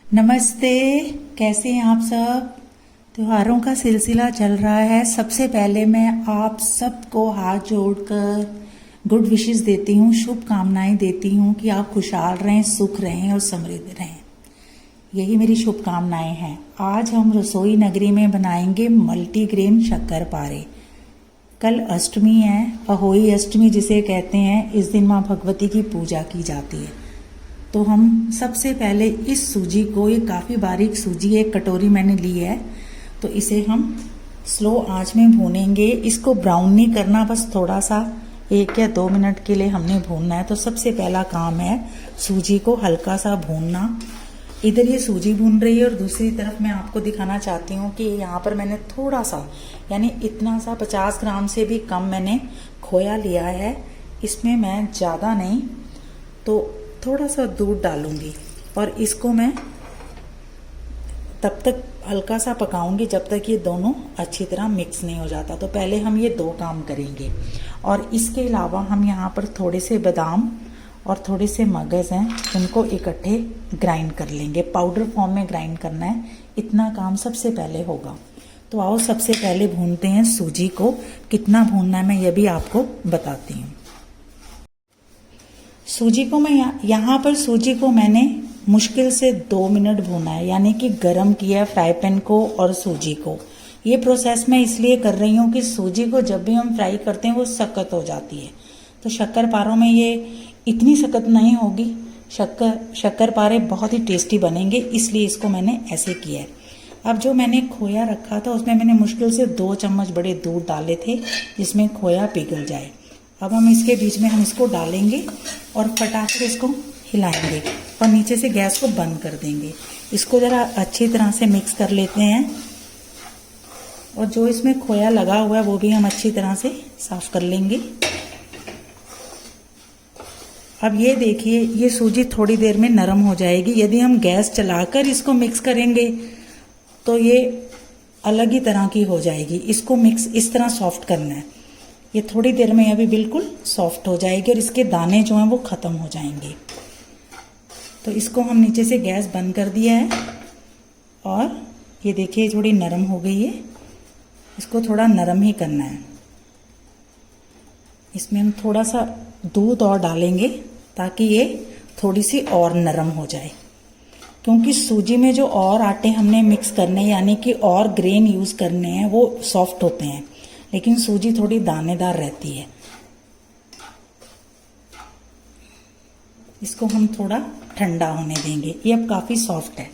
नमस्ते। कैसे हैं आप सब। त्योहारों का सिलसिला चल रहा है। सबसे पहले मैं आप सबको हाथ जोड़कर गुड विशेस देती हूँ, शुभकामनाएं देती हूँ कि आप खुशहाल रहें, सुख रहें और समृद्ध रहें। यही मेरी शुभकामनाएं हैं। आज हम रसोई नगरी में बनाएंगे मल्टीग्रेन शक्करपारे। कल अष्टमी है, अहोई अष्टमी जिसे कहते हैं। इस दिन माँ भगवती की पूजा की जाती है। तो हम सबसे पहले इस सूजी को, ये काफ़ी बारीक सूजी, एक कटोरी मैंने ली है, तो इसे हम स्लो आंच में भूनेंगे। इसको ब्राउन नहीं करना, बस थोड़ा सा 1 या 2 मिनट के लिए हमने भूनना है। तो सबसे पहला काम है सूजी को हल्का सा भूनना। इधर ये सूजी भून रही है और दूसरी तरफ मैं आपको दिखाना चाहती हूँ कि यहाँ पर मैंने थोड़ा सा, यानी इतना सा 50 ग्राम से भी कम मैंने खोया लिया है। इसमें मैं ज़्यादा नहीं तो थोड़ा सा दूध डालूंगी और इसको मैं तब तक हल्का सा पकाऊंगी जब तक ये दोनों अच्छी तरह मिक्स नहीं हो जाता। तो पहले हम ये 2 काम करेंगे। और इसके अलावा हम यहाँ पर थोड़े से बादाम और थोड़े से मगज़ हैं, उनको इकट्ठे ग्राइंड कर लेंगे। पाउडर फॉर्म में ग्राइंड करना है, इतना काम सबसे पहले होगा। तो आओ सबसे पहले भूनते हैं सूजी को। कितना भूनना है मैं ये भी आपको बताती हूँ। सूजी को मैं यहाँ पर सूजी को मैंने मुश्किल से 2 मिनट भूना है, यानी कि गरम किया फ्राई पैन को और सूजी को। ये प्रोसेस मैं इसलिए कर रही हूँ कि सूजी को जब भी हम फ्राई करते हैं वो सख्त हो जाती है। तो शक्करपारों में ये इतनी सख्त नहीं होगी। शक्करपारे बहुत ही टेस्टी बनेंगे, इसलिए इसको मैंने ऐसे किया है। अब जो मैंने खोया रखा था उसमें मैंने मुश्किल से 2 चम्मच बड़े दूध डाले थे, जिसमें खोया पिघल जाए। अब हम इसके बीच में हम इसको डालेंगे और फटाकर इसको हिलाएंगे और नीचे से गैस को बंद कर देंगे। इसको ज़रा अच्छी तरह से मिक्स कर लेते हैं और जो इसमें खोया लगा हुआ है वो भी हम अच्छी तरह से साफ कर लेंगे। अब ये देखिए, ये सूजी थोड़ी देर में नरम हो जाएगी। यदि हम गैस चलाकर इसको मिक्स करेंगे तो ये अलग ही तरह की हो जाएगी। इसको मिक्स इस तरह सॉफ्ट करना है। ये थोड़ी देर में अभी बिल्कुल सॉफ्ट हो जाएगी और इसके दाने जो हैं वो ख़त्म हो जाएंगे। तो इसको हम नीचे से गैस बंद कर दिया है और ये देखिए थोड़ी नरम हो गई है। इसको थोड़ा नरम ही करना है। इसमें हम थोड़ा सा दूध और डालेंगे ताकि ये थोड़ी सी और नरम हो जाए, क्योंकि सूजी में जो और आटे हमने मिक्स करने, यानी कि और ग्रेन यूज़ करने हैं, वो सॉफ्ट होते हैं, लेकिन सूजी थोड़ी दानेदार रहती है। इसको हम थोड़ा ठंडा होने देंगे। ये अब काफ़ी सॉफ्ट है।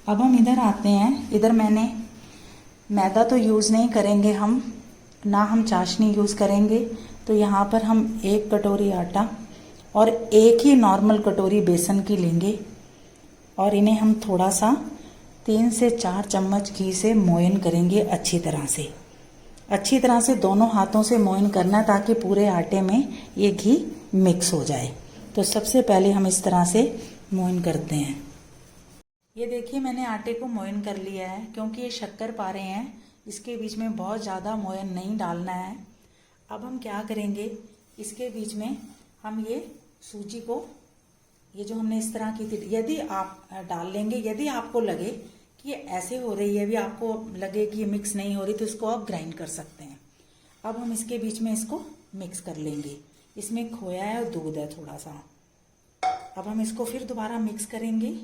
अब हम इधर आते हैं। इधर मैंने मैदा तो यूज़ नहीं करेंगे हम, ना हम चाशनी यूज़ करेंगे। तो यहाँ पर हम 1 कटोरी आटा और 1 ही नॉर्मल कटोरी बेसन की लेंगे और इन्हें हम थोड़ा सा 3 से 4 चम्मच घी से मोयन करेंगे अच्छी तरह से। अच्छी तरह से दोनों हाथों से मोयन करना ताकि पूरे आटे में ये घी मिक्स हो जाए। तो सबसे पहले हम इस तरह से मोयन करते हैं। ये देखिए मैंने आटे को मोयन कर लिया है, क्योंकि ये शक्करपारे हैं, इसके बीच में बहुत ज़्यादा मोयन नहीं डालना है। अब हम क्या करेंगे, इसके बीच में हम ये सूजी को, ये जो हमने इस तरह की थी, यदि आप डाल लेंगे, यदि आपको लगे कि ये ऐसे हो रही है, अभी आपको लगे कि ये मिक्स नहीं हो रही, तो इसको आप ग्राइंड कर सकते हैं। अब हम इसके बीच में इसको मिक्स कर लेंगे। इसमें खोया है और दूध है थोड़ा सा। अब हम इसको फिर दोबारा मिक्स करेंगे।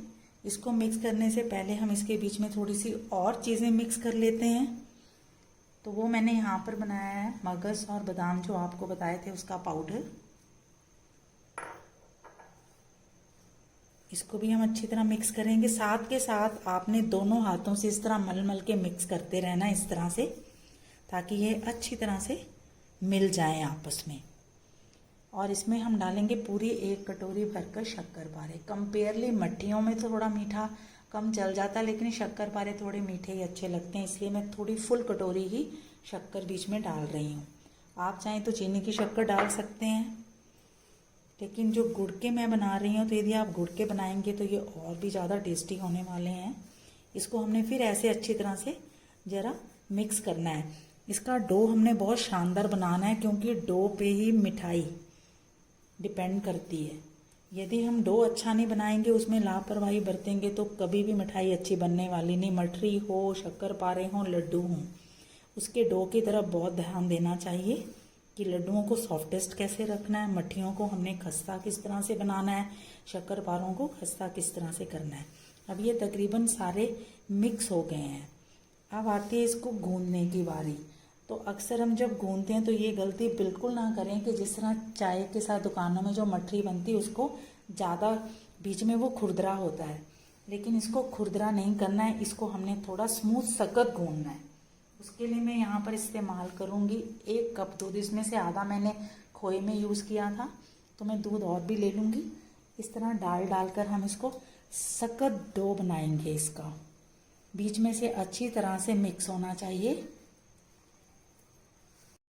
इसको मिक्स करने से पहले हम इसके बीच में थोड़ी सी और चीज़ें मिक्स कर लेते हैं। तो वो मैंने यहाँ पर बनाया है मगज़ और बादाम, जो आपको बताए थे, उसका पाउडर। इसको भी हम अच्छी तरह मिक्स करेंगे। साथ के साथ आपने दोनों हाथों से इस तरह मल मल के मिक्स करते रहना, इस तरह से, ताकि ये अच्छी तरह से मिल जाए आपस में। और इसमें हम डालेंगे पूरी 1 कटोरी भरकर शक्करपारे। कंपेयरली मट्ठियों में तो थोड़ा मीठा कम चल जाता है, लेकिन शक्करपारे थोड़े मीठे ही अच्छे लगते हैं, इसलिए मैं थोड़ी फुल कटोरी ही शक्कर बीच में डाल रही हूँ। आप चाहें तो चीनी की शक्कर डाल सकते हैं, लेकिन जो गुड़ के मैं बना रही हूँ, तो यदि आप गुड़ के बनाएंगे तो ये और भी ज़्यादा टेस्टी होने वाले हैं। इसको हमने फिर ऐसे अच्छी तरह से ज़रा मिक्स करना है। इसका डो हमने बहुत शानदार बनाना है, क्योंकि डो पे ही मिठाई डिपेंड करती है। यदि हम डो अच्छा नहीं बनाएंगे, उसमें लापरवाही बरतेंगे, तो कभी भी मिठाई अच्छी बनने वाली नहीं। मठरी हो, शक्करपारे हों, लड्डू हों, उसके डो की तरफ बहुत ध्यान देना चाहिए कि लड्डुओं को सॉफ्टेस्ट कैसे रखना है, मठियों को हमने खस्ता किस तरह से बनाना है, शक्करपारों को खस्ता किस तरह से करना है। अब ये तकरीबन सारे मिक्स हो गए हैं। अब आती है इसको गूंदने की बारी। तो अक्सर हम जब गूंदते हैं तो ये गलती बिल्कुल ना करें कि जिस तरह चाय के साथ दुकानों में जो मठरी बनती है उसको ज़्यादा बीच में वो खुरदरा होता है, लेकिन इसको खुरदरा नहीं करना है, इसको हमने थोड़ा स्मूथ सख्त गूंदना है। उसके लिए मैं यहाँ पर इस्तेमाल करूँगी 1 कप दूध। इसमें से आधा मैंने खोए में यूज़ किया था, तो मैं दूध और भी ले लूँगी। इस तरह डालकर हम इसको सख्त डो बनाएंगे। इसका बीच में से अच्छी तरह से मिक्स होना चाहिए।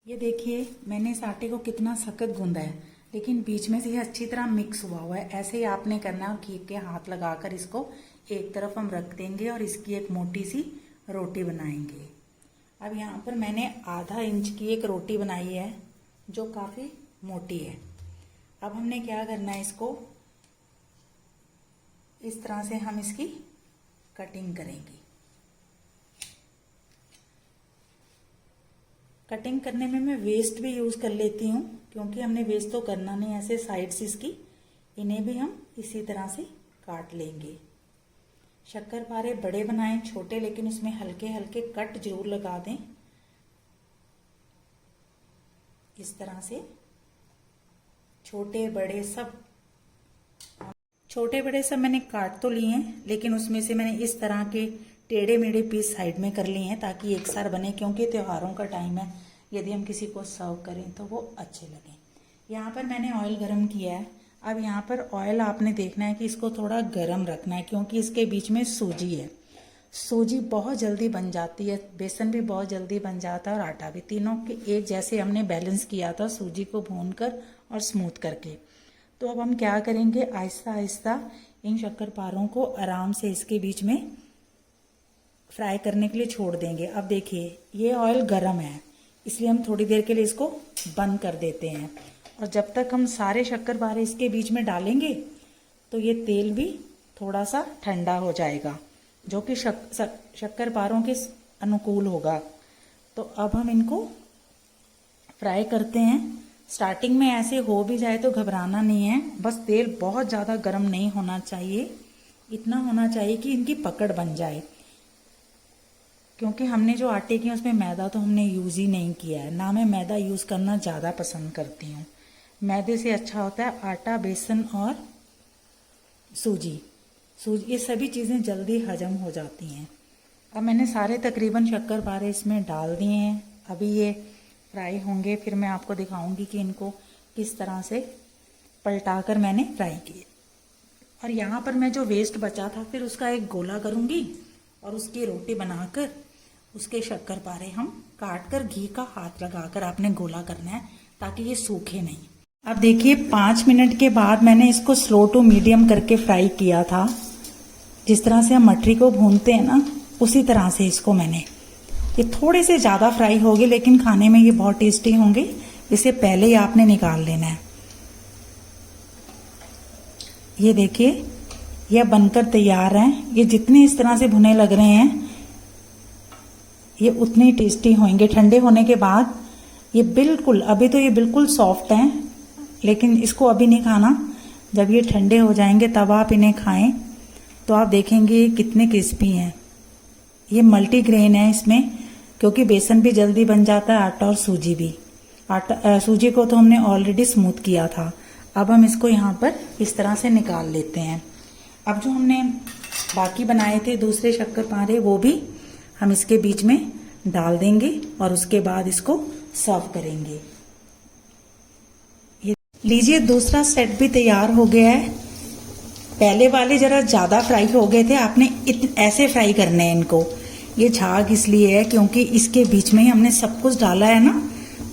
ये देखिए मैंने इस आटे को कितना सख्त गूंदा है, लेकिन बीच में से ये अच्छी तरह मिक्स हुआ है। ऐसे ही आपने करना है और घी के हाथ लगाकर इसको एक तरफ हम रख देंगे और इसकी एक मोटी सी रोटी बनाएंगे। अब यहाँ पर मैंने आधा इंच की एक रोटी बनाई है जो काफ़ी मोटी है। अब हमने क्या करना है, इसको इस तरह से हम इसकी कटिंग करेंगे। कटिंग करने में मैं वेस्ट भी यूज़ कर लेती हूँ, क्योंकि हमने वेस्ट तो करना नहीं। ऐसे साइड्स इसकी, इन्हें भी हम इसी तरह से काट लेंगे। शक्करपारे बड़े बनाएं छोटे, लेकिन उसमें हल्के हल्के कट जरूर लगा दें। इस तरह से छोटे बड़े सब मैंने काट तो लिए हैं, लेकिन उसमें से मैंने इस तरह के टेढ़े मेढ़े पीस साइड में कर लिए हैं ताकि एक साथ बने, क्योंकि त्योहारों का टाइम है, यदि हम किसी को सर्व करें तो वो अच्छे लगें। यहाँ पर मैंने ऑयल गरम किया है। अब यहाँ पर ऑयल आपने देखना है कि इसको थोड़ा गरम रखना है, क्योंकि इसके बीच में सूजी है। सूजी बहुत जल्दी बन जाती है, बेसन भी बहुत जल्दी बन जाता है और आटा भी। तीनों के एक जैसे हमने बैलेंस किया था, सूजी को भूनकर और स्मूथ करके। तो अब हम क्या करेंगे, आहिस्ता आहिस्ता इन शक्करपारों को आराम से इसके बीच में फ्राई करने के लिए छोड़ देंगे। अब देखिए ये ऑयल गरम है, इसलिए हम थोड़ी देर के लिए इसको बंद कर देते हैं। और जब तक हम सारे शक्करपारे इसके बीच में डालेंगे तो ये तेल भी थोड़ा सा ठंडा हो जाएगा, जो कि शक्करपारों के अनुकूल होगा। तो अब हम इनको फ्राई करते हैं। स्टार्टिंग में ऐसे हो भी जाए तो घबराना नहीं है, बस तेल बहुत ज़्यादा गर्म नहीं होना चाहिए, इतना होना चाहिए कि इनकी पकड़ बन जाए। क्योंकि हमने जो आटे किए उसमें मैदा तो हमने यूज़ ही नहीं किया है, ना मैं मैदा यूज़ करना ज़्यादा पसंद करती हूँ। मैदे से अच्छा होता है आटा, बेसन और सूजी। ये सभी चीज़ें जल्दी हजम हो जाती हैं। अब मैंने सारे तकरीबन शक्करपारे इसमें डाल दिए हैं। अभी ये फ्राई होंगे, फिर मैं आपको दिखाऊंगी कि इनको किस तरह से पलटाकर मैंने फ्राई किए। और यहाँ पर मैं जो वेस्ट बचा था फिर उसका एक गोला करूँगी और उसकी रोटी बनाकर उसके शक्करपारे हम काट कर घी का हाथ लगाकर आपने गोला करना है, ताकि ये सूखे नहीं। अब देखिए 5 मिनट के बाद मैंने इसको स्लो टू मीडियम करके फ्राई किया था। जिस तरह से हम मठरी को भूनते हैं ना, उसी तरह से इसको मैंने, ये थोड़े से ज़्यादा फ्राई होगी लेकिन खाने में ये बहुत टेस्टी होंगे। इसे पहले ही आपने निकाल लेना है। ये देखिए यह बनकर तैयार हैं। ये जितने इस तरह से भुने लग रहे हैं ये उतने टेस्टी होंगे। ठंडे होने के बाद ये बिल्कुल, अभी तो ये बिल्कुल सॉफ्ट हैं, लेकिन इसको अभी नहीं खाना। जब ये ठंडे हो जाएंगे तब आप इन्हें खाएं तो आप देखेंगे ये कितने क्रिस्पी हैं। ये मल्टीग्रेन है इसमें, क्योंकि बेसन भी जल्दी बन जाता है, आटा और सूजी भी। सूजी को तो हमने ऑलरेडी स्मूथ किया था। अब हम इसको यहाँ पर इस तरह से निकाल लेते हैं। अब जो हमने बाकी बनाए थे दूसरे शक्करपारे, वो भी हम इसके बीच में डाल देंगे और उसके बाद इसको सर्व करेंगे। ये लीजिए दूसरा सेट भी तैयार हो गया है। पहले वाले जरा ज़्यादा फ्राई हो गए थे, आपने ऐसे फ्राई करने हैं इनको। ये झाग इसलिए है क्योंकि इसके बीच में ही हमने सब कुछ डाला है ना,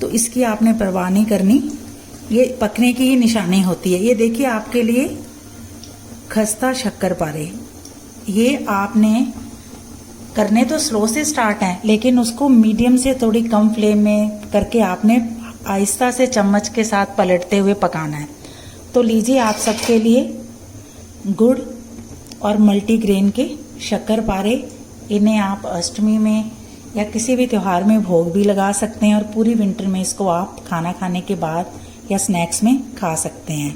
तो इसकी आपने परवाह नहीं करनी, ये पकने की ही निशानी होती है। ये देखिए आपके लिए खस्ता शक्करपारे। ये आपने करने तो स्लो से स्टार्ट है, लेकिन उसको मीडियम से थोड़ी कम फ्लेम में करके आपने आहिस्ता से चम्मच के साथ पलटते हुए पकाना है। तो लीजिए आप सबके लिए गुड़ और मल्टीग्रेन के शक्करपारे। इन्हें आप अष्टमी में या किसी भी त्यौहार में भोग भी लगा सकते हैं और पूरी विंटर में इसको आप खाना खाने के बाद या स्नैक्स में खा सकते हैं।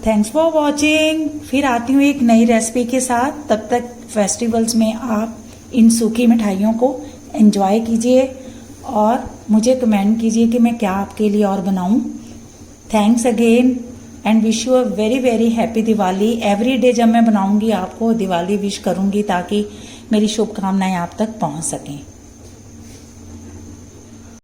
Thanks for watching. फिर आती हूँ एक नई रेसिपी के साथ। तब तक फेस्टिवल्स में आप इन सूखी मिठाइयों को एंजॉय कीजिए और मुझे कमेंट कीजिए कि मैं क्या आपके लिए और बनाऊं। Thanks again and wish you a very very happy Diwali. Every day जब मैं बनाऊंगी आपको दिवाली विश करूंगी ताकि मेरी शुभकामनाएं आप तक पहुंच सकें।